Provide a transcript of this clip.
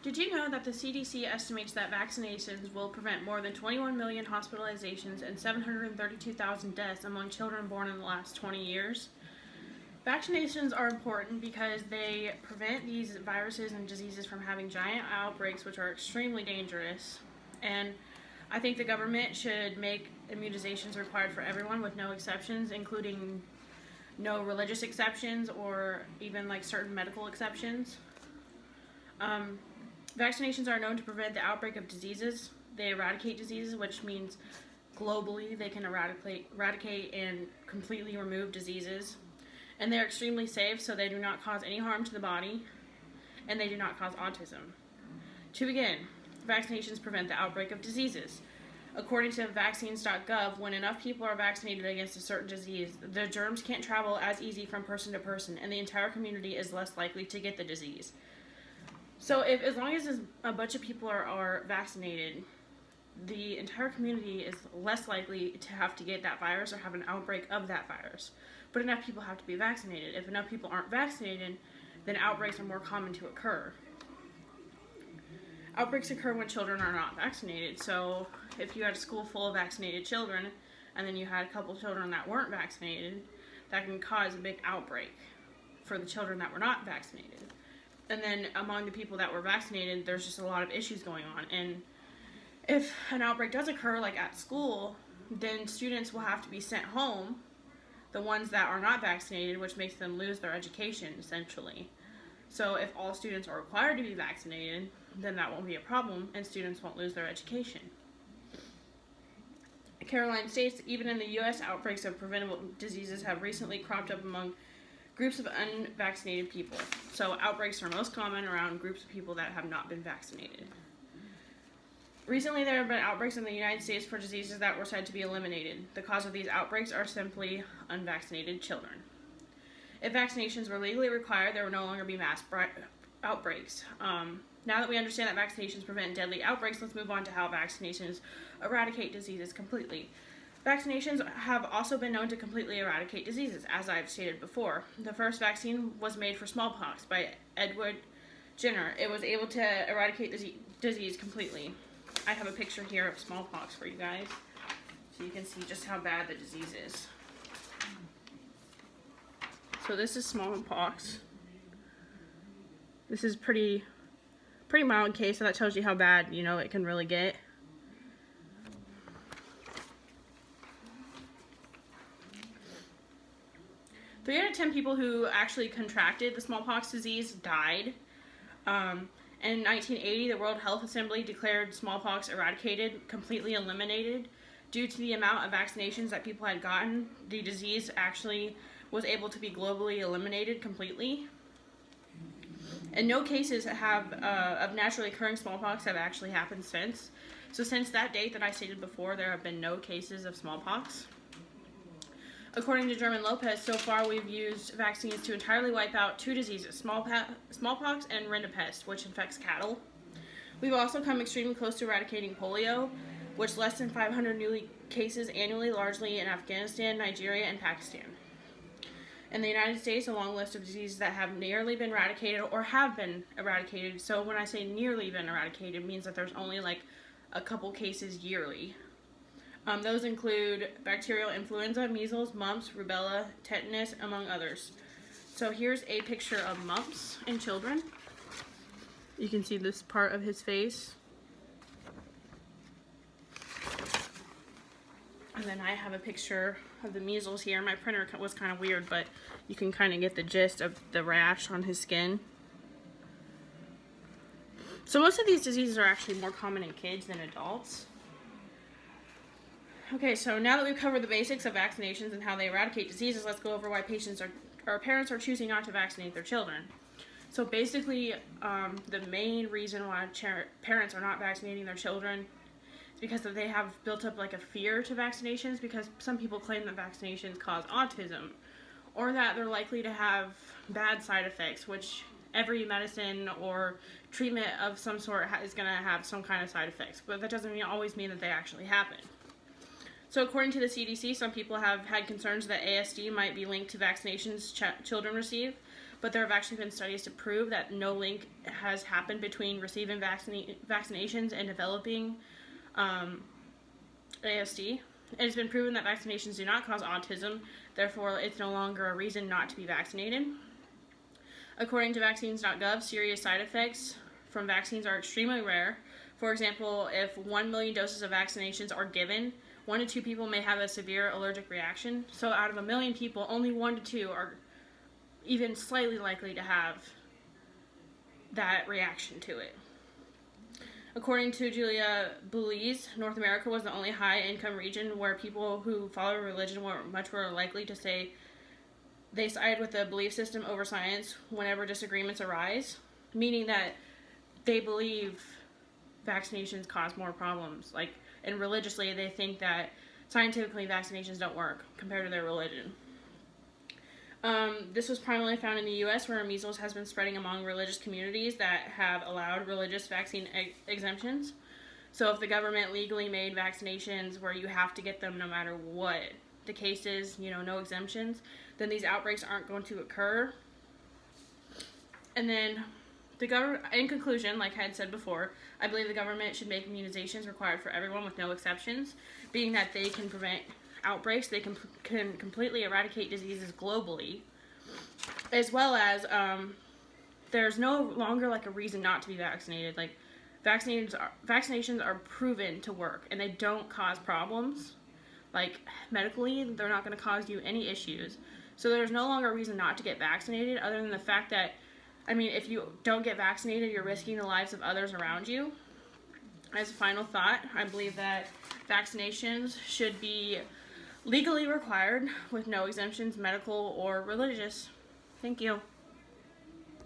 Did you know that the CDC estimates that vaccinations will prevent more than 21 million hospitalizations and 732,000 deaths among children born in the last 20 years? Vaccinations are important because they prevent these viruses and diseases from having giant outbreaks, which are extremely dangerous. And I think the government should make immunizations required for everyone with no exceptions, including no religious exceptions or even like certain medical exceptions. Vaccinations are known to prevent the outbreak of diseases. They eradicate diseases, which means globally they can eradicate and completely remove diseases. And they're extremely safe, so they do not cause any harm to the body, and they do not cause autism. To begin, vaccinations prevent the outbreak of diseases. According to vaccines.gov, when enough people are vaccinated against a certain disease, the germs can't travel as easy from person to person, and the entire community is less likely to get the disease. So as long as a bunch of people are vaccinated, the entire community is less likely to have to get that virus or have an outbreak of that virus. But enough people have to be vaccinated. If enough people aren't vaccinated, then outbreaks are more common to occur. Outbreaks occur when children are not vaccinated. So if you had a school full of vaccinated children, and then you had a couple children that weren't vaccinated, that can cause a big outbreak for the children that were not vaccinated. And then among the people that were vaccinated, there's just a lot of issues going on. And if an outbreak does occur, like at school, then students will have to be sent home, the ones that are not vaccinated, which makes them lose their education, essentially. So if all students are required to be vaccinated, then that won't be a problem, and students won't lose their education. Caroline states, even in the U.S., outbreaks of preventable diseases have recently cropped up among groups of unvaccinated people. So outbreaks are most common around groups of people that have not been vaccinated. Recently, there have been outbreaks in the United States for diseases that were said to be eliminated. The cause of these outbreaks are simply unvaccinated children. If vaccinations were legally required, there would no longer be mass outbreaks. Now that we understand that vaccinations prevent deadly outbreaks, let's move on to how vaccinations eradicate diseases completely. Vaccinations have also been known to completely eradicate diseases, as I've stated before. The first vaccine was made for smallpox by Edward Jenner. It was able to eradicate the disease completely. I have a picture here of smallpox for you guys, so you can see just how bad the disease is. So this is smallpox. This is pretty mild case, so that tells you how bad, it can really get. Three out of 10 people who actually contracted the smallpox disease died. In 1980, the World Health Assembly declared smallpox eradicated, completely eliminated. Due to the amount of vaccinations that people had gotten, the disease actually was able to be globally eliminated completely. And no cases of naturally occurring smallpox have actually happened since. So since that date that I stated before, there have been no cases of smallpox. According to German Lopez, so far we've used vaccines to entirely wipe out two diseases, smallpox and rinderpest, which infects cattle. We've also come extremely close to eradicating polio, which less than 500 new cases annually, largely in Afghanistan, Nigeria, and Pakistan. In the United States, a long list of diseases that have nearly been eradicated or have been eradicated. So when I say nearly been eradicated, it means that there's only like a couple cases yearly. Those include bacterial influenza, measles, mumps, rubella, tetanus, among others. So here's a picture of mumps in children. You can see this part of his face. And then I have a picture of the measles here. My printer was kind of weird, but you can kind of get the gist of the rash on his skin. So most of these diseases are actually more common in kids than adults. Okay, so now that we've covered the basics of vaccinations and how they eradicate diseases, let's go over why parents are choosing not to vaccinate their children. So basically, the main reason why parents are not vaccinating their children is because they have built up like a fear to vaccinations, because some people claim that vaccinations cause autism, or that they're likely to have bad side effects, which every medicine or treatment of some sort is going to have some kind of side effects, but that doesn't always mean that they actually happen. So according to the CDC, some people have had concerns that ASD might be linked to vaccinations children receive, but there have actually been studies to prove that no link has happened between receiving vaccinations and developing ASD. It has been proven that vaccinations do not cause autism, therefore it's no longer a reason not to be vaccinated. According to vaccines.gov, serious side effects from vaccines are extremely rare. For example, if 1 million doses of vaccinations are given, 1 to 2 people may have a severe allergic reaction. So out of 1 million people, only 1 to 2 are even slightly likely to have that reaction to it. According to Julia Belize, North America was the only high-income region where people who follow religion were much more likely to say they side with the belief system over science whenever disagreements arise, meaning that they believe vaccinations cause more problems. Like, and religiously, they think that scientifically vaccinations don't work compared to their religion. This was primarily found in the U.S., where measles has been spreading among religious communities that have allowed religious vaccine exemptions. So if the government legally made vaccinations where you have to get them no matter what the case is, no exemptions, then these outbreaks aren't going to occur. And then in conclusion, like I had said before, I believe the government should make immunizations required for everyone with no exceptions, being that they can prevent outbreaks, they can completely eradicate diseases globally, as well as there's no longer like a reason not to be vaccinated. Like vaccinations are proven to work, and they don't cause problems. Like medically, they're not going to cause you any issues. So there's no longer a reason not to get vaccinated, other than the fact that, if you don't get vaccinated, you're risking the lives of others around you. As a final thought, I believe that vaccinations should be legally required with no exemptions, medical or religious. Thank you.